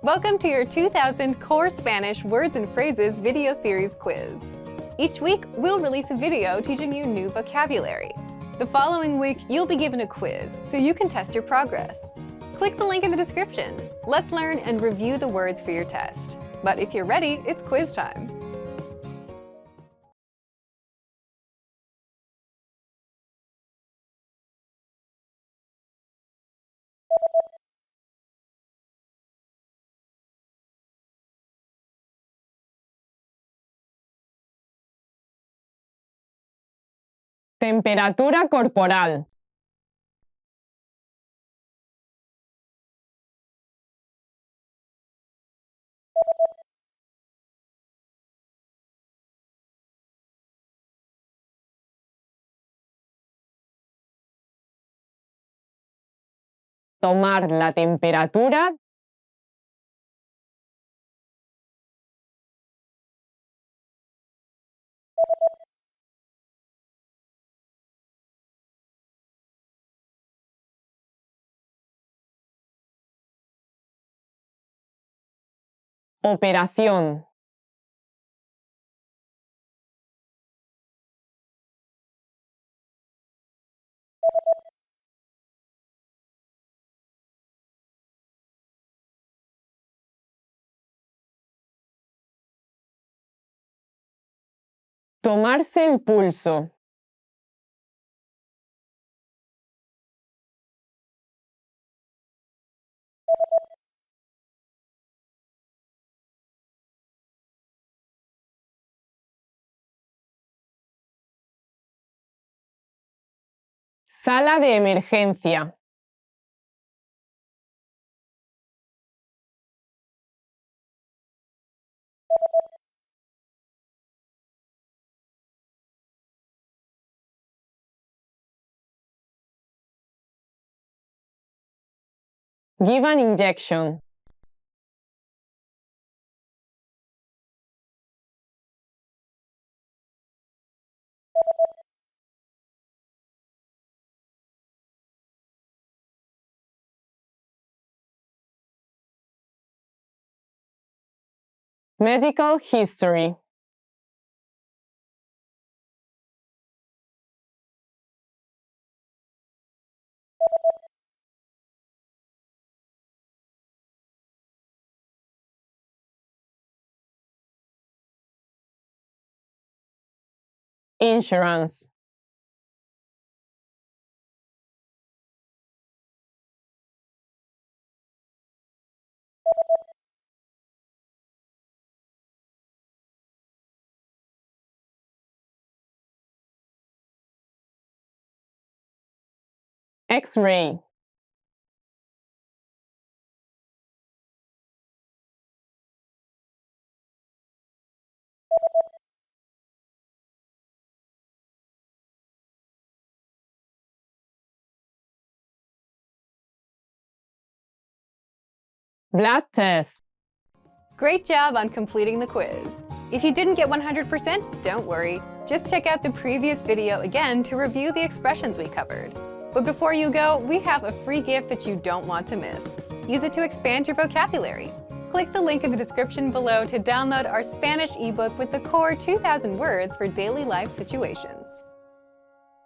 Welcome to your 2000 Core Spanish Words and Phrases video series quiz. Each week, we'll release a video teaching you new vocabulary. The following week, you'll be given a quiz so you can test your progress. Click the link in the description. Let's learn and review the words for your test. But if you're ready, it's quiz time. Temperatura corporal. Tomar la temperatura . Operación. Tomarse el pulso. Sala de emergencia. Give an injection. Medical history. Insurance. X-ray. Blood test. Great job on completing the quiz. If you didn't get 100%, don't worry. Just check out the previous video again to review the expressions we covered. But before you go, we have a free gift that you don't want to miss. Use it to expand your vocabulary. Click the link in the description below to download our Spanish ebook with the core 2,000 words for daily life situations.